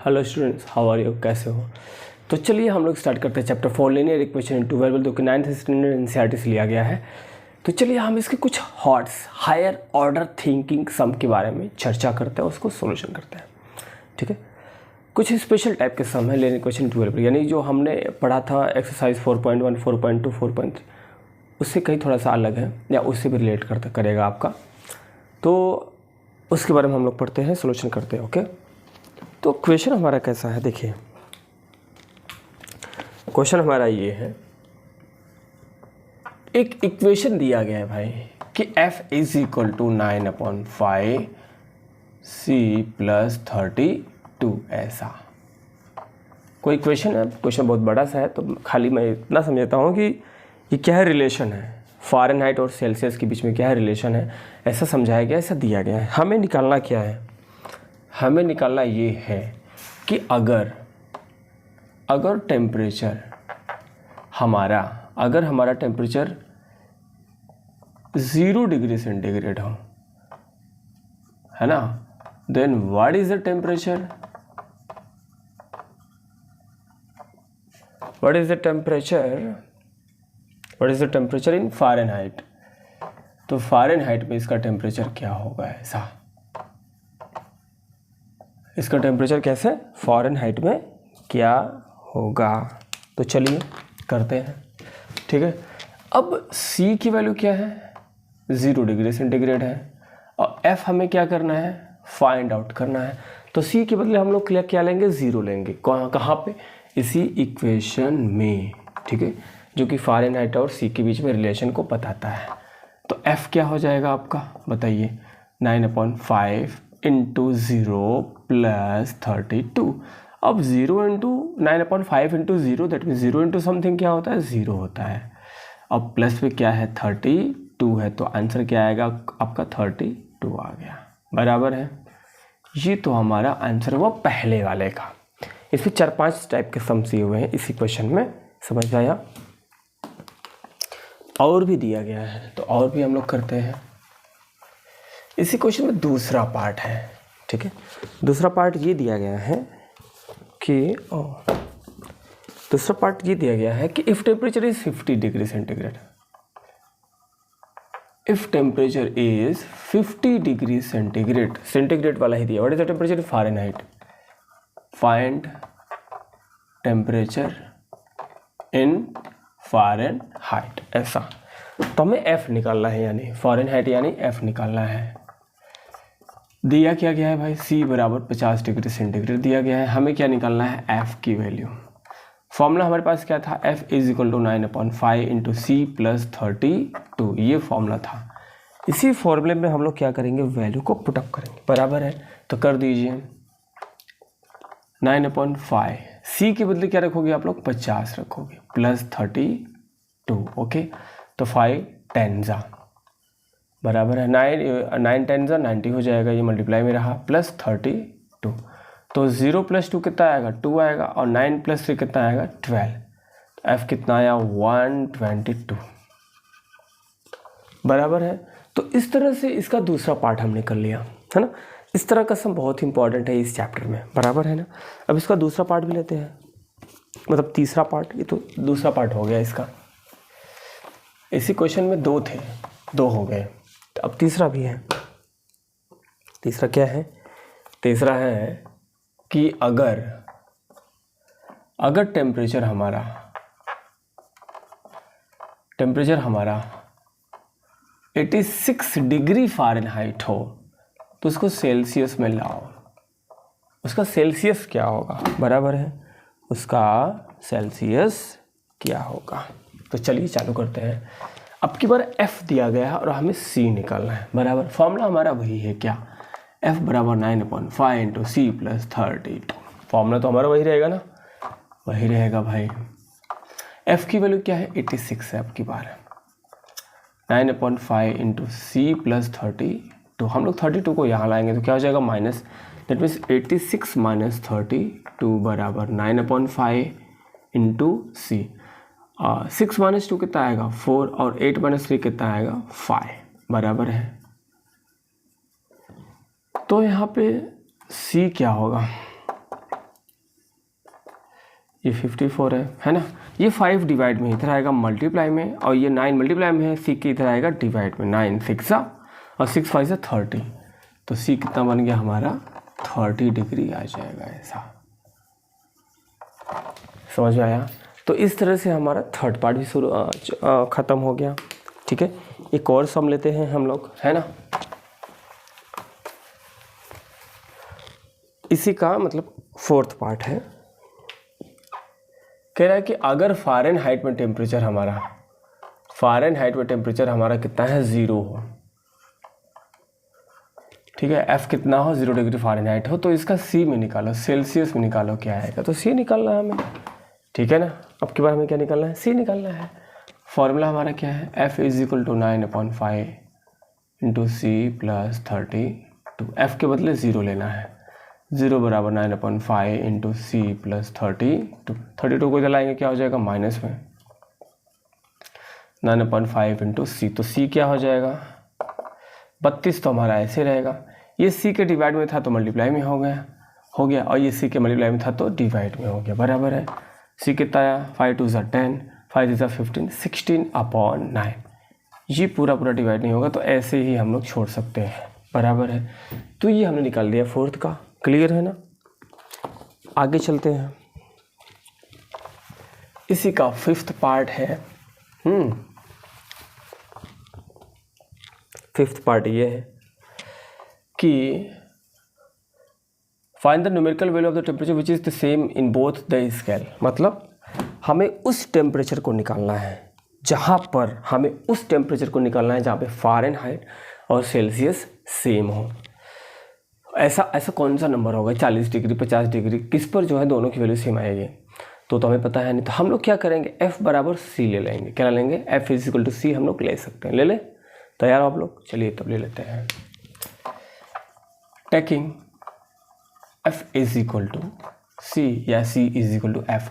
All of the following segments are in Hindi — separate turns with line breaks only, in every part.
Hello students, how are you, कैसे हो। तो चलिए हम लोग स्टार्ट करते हैं chapter 4 linear equation into variable, जो कि 9th स्टैंडर्ड एनसीईआरटी से लिया गया है। तो चलिए हम इसके कुछ हॉट्स हायर ऑर्डर थिंकिंग सम के बारे में चर्चा करते हैं, उसको सोल्यूशन करते हैं। ठीक है, कुछ स्पेशल टाइप के सम है लीनियर इक्वेशन इनटू वेरिएबल, यानी जो हमने पढ़ा था एक्सरसाइज 4.1, 4.2, 4.3, उससे कहीं थोड़ा सा अलग है या उससे भी रिलेट करेगा आपका। तो उसके बारे में हम लोग पढ़ते हैं, सोल्यूशन करते हैं। ओके, तो क्वेश्चन हमारा कैसा है, देखिए क्वेश्चन हमारा ये है, एक इक्वेशन दिया गया है भाई कि f is equal to 9/5 c plus 32। ऐसा कोई इक्वेशन है, क्वेश्चन बहुत बड़ा सा है, तो खाली मैं इतना समझता हूँ कि ये क्या है, रिलेशन है फ़ारेनहाइट और सेल्सियस के बीच में, क्या है रिलेशन है, ऐसा समझाया गया, ऐसा दिया गया है। हमें निकालना क्या है, हमें निकालना ये है कि अगर टेम्परेचर हमारा, अगर हमारा टेम्परेचर 0 डिग्री सेंटीग्रेड हो, है ना, then what is the temperature, what is the temperature in Fahrenheit. तो फ़ारेनहाइट में इसका टेम्परेचर क्या होगा, ऐसा इसका टेम्परेचर कैसे फ़ारेनहाइट में क्या होगा। तो चलिए करते हैं। ठीक है, अब C की वैल्यू क्या है, 0 डिग्री सेंटीग्रेड है, और F हमें क्या करना है, फाइंड आउट करना है। तो C के बदले हम लोग क्या लेंगे, 0 लेंगे। कहाँ पे, इसी इक्वेशन में। ठीक है, जो कि फ़ारेनहाइट और C के बीच में रिलेशन को बताता है। तो F क्या हो जाएगा आपका, बताइए, 9/5 इंटू 0 प्लस 32। अब 0 into 9/5 into 0, that mean 0 into something क्या होता है, 0 होता है। अब प्लस में क्या है, 32 है, तो आंसर क्या आएगा आपका, 32 आ गया, बराबर है। ये तो हमारा आंसर हुआ पहले वाले का। इसमें 4-5 टाइप के सम्स दिए हुए हैं इसी क्वेश्चन में, समझ में आया। और भी दिया गया है, तो और भी हम लोग करते हैं। इसी क्वेश्चन में दूसरा पार्ट है। ठीक है, दूसरा पार्ट ये दिया गया है कि दूसरा पार्ट ये दिया गया है कि if temperature is 50 degree centigrade, if temperature is 50 degree centigrade, centigrade वाला ही दिया, what is the temperature Fahrenheit, find temperature in Fahrenheit, ऐसा। तो हमें F निकालना है, यानी फ़ारेनहाइट यानी F निकालना है। दिया क्या गया है भाई, C बराबर 50 डिग्री सेंटीग्रेड दिया गया है। हमें क्या निकालना है, F की वैल्यू। फॉर्मूला हमारे पास क्या था, F is equal to 9/5 into C plus 32, ये फॉर्मूला था। इसी फॉर्मूले में हम लोग क्या करेंगे, वैल्यू को पुटअप करेंगे, बराबर है। तो कर दीजिए 9/5, C के बदले क्या रखोगे आप लोग, 50 रखोगे, प्लस 32। ओके, तो 5 10 बराबर है 9 10 90 हो जाएगा, ये मल्टीप्लाई में रहा, प्लस 32। तो 0 प्लस 2 कितना आएगा, 2 आएगा, और 9 प्लस 3 कितना आएगा, 12। तो F कितना आया, 122, बराबर है। तो इस तरह से इसका दूसरा पार्ट हमने कर लिया, है ना। इस तरह का सम बहुत इंपॉर्टेंट है इस चैप्टर में, बराबर है ना। अब इसका दूसरा पार्ट भी लेते हैं, मतलब तीसरा पार्ट, ये तो दूसरा पार्ट हो गया इसका। इसी क्वेश्चन में 2 थे, 2 हो गए, तो अब तीसरा भी है। तीसरा क्या है, तीसरा है कि अगर टेम्परेचर हमारा 86 डिग्री फ़ारेनहाइट हो, तो उसको सेल्सियस में लाओ, उसका सेल्सियस क्या होगा, बराबर है, उसका सेल्सियस क्या होगा। तो चलिए चालू करते हैं। अब की बार F दिया गया है और हमें C निकालना है, बराबर। फॉर्मूला हमारा वही है, क्या, F बराबर 9/5 इंटू C प्लस 32। फॉर्मूला तो हमारा वही रहेगा ना, वही रहेगा भाई। F की वैल्यू क्या है, 86 है। अब की बार 9/5 इंटू C प्लस 32, हम लोग 32 को यहाँ लाएंगे तो क्या हो जाएगा, माइनस, दैट मीन्स 86 माइनस 32 बराबर 9/5 इंटू C। 6 माइनस 2 कितना आएगा, 4, और 8 माइनस 3 कितना आएगा, 5, बराबर है। तो यहाँ पे C क्या होगा, ये 54 है ना। ये 5 डिवाइड में इधर आएगा मल्टीप्लाई में, और ये 9 मल्टीप्लाई में है, सी के इधर आएगा डिवाइड में। 9 6 और 6 5 30, तो सी कितना बन गया हमारा 30 डिग्री आ जाएगा। ऐसा समझ में आया। तो इस तरह से हमारा थर्ड पार्ट भी शुरू ख़त्म हो गया। ठीक है, एक और सम लेते हैं हम लोग, है ना। इसी का मतलब फोर्थ पार्ट है। कह रहा है कि अगर फ़ारेनहाइट में टेम्परेचर हमारा कितना है 0 हो, ठीक है, F कितना हो 0 डिग्री फ़ारेनहाइट हो, तो इसका C में निकालो, सेल्सियस में निकालो क्या आएगा। तो C निकालना है हमें, ठीक है ना। अब के बाद हमें क्या निकालना है, C निकालना है। फॉर्मूला हमारा क्या है, F = 9/5 × C + 32। F के बदले 0 लेना है, 0 = 9/5 × C + 32। 32 को इधर लाएंगे क्या हो जाएगा माइनस में, 9/5 × C, तो C क्या हो जाएगा 32। तो हमारा ऐसे रहेगा, ये C के डिवाइड में था तो मल्टीप्लाई में हो गया, और ये C के मल्टीप्लाई में था तो डिवाइड में हो गया, बराबर है। C कितना आया, 5 2 = 10, 5 3 = 15, 16/9। ये पूरा डिवाइड नहीं होगा, तो ऐसे ही हम लोग छोड़ सकते हैं, बराबर है। तो ये हमने निकाल दिया फोर्थ का, क्लियर है ना। आगे चलते हैं, इसी का फिफ्थ पार्ट है। फिफ्थ पार्ट ये है कि find the numerical value of the temperature which is the same in both the scale. मतलब हमें उस टेम्परेचर को निकालना है जहाँ पर जहाँ पे फ़ारेनहाइट और सेल्सियस सेम हो। ऐसा कौन सा नंबर होगा, 40 डिग्री 50 डिग्री, किस पर जो है दोनों की वैल्यू सेम आएगी, तो हमें पता है नहीं। तो हम लोग क्या करेंगे, F = C ले लेंगे। क्या लेंगे, F = C हम लोग ले सकते हैं। ले ले, तैयार हो आप लोग, चलिए तब ले लेते हैं। टेकिंग F = C या C = F,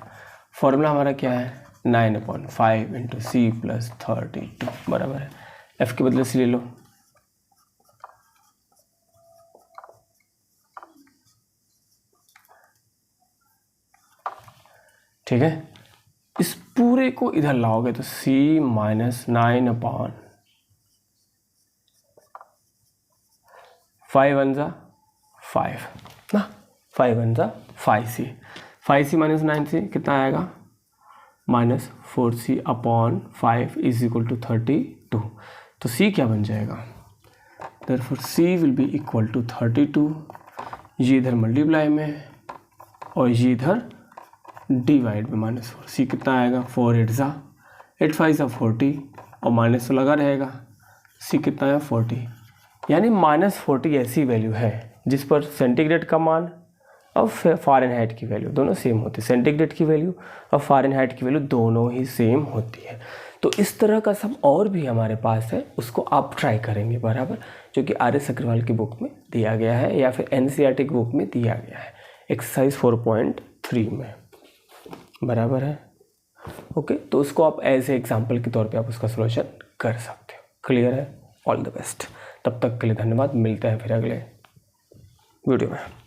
फॉर्मूला हमारा क्या है, 9/5 × C + 32, बराबर है। F के बदले C ले लो, ठीक है। इस पूरे को इधर लाओगे तो C - 9/5 1 = 5 ना, 5 1 = 5C, 5C - 9C कितना आएगा, -4C/5 = 32। तो C क्या बन जाएगा, therefore C will be equal to 32। ये इधर मल्टीप्लाई में और ये इधर डिवाइड में, -4। C कितना आएगा, 4 8 = 8 5 = 40, और माइनस तो लगा रहेगा। C कितना है 40, यानी -40 ऐसी वैल्यू है जिस पर सेंटीग्रेड का मान और फ़ारेनहाइट की वैल्यू दोनों सेम होती है। सेंटीग्रेड की वैल्यू और फ़ारेनहाइट की वैल्यू दोनों ही सेम होती है। तो इस तरह का सम और भी हमारे पास है, उसको आप ट्राई करेंगे, बराबर, जो कि RS अग्रवाल की बुक में दिया गया है या फिर NCERT की बुक में दिया गया है, एक्सरसाइज 4.3 में, बराबर है। ओके, तो उसको आप एज ए एग्जाम्पल के तौर पे आप उसका सॉल्यूशन कर सकते हो। क्लियर है, ऑल द बेस्ट। तब तक के लिए धन्यवाद, मिलते हैं फिर अगले वीडियो में।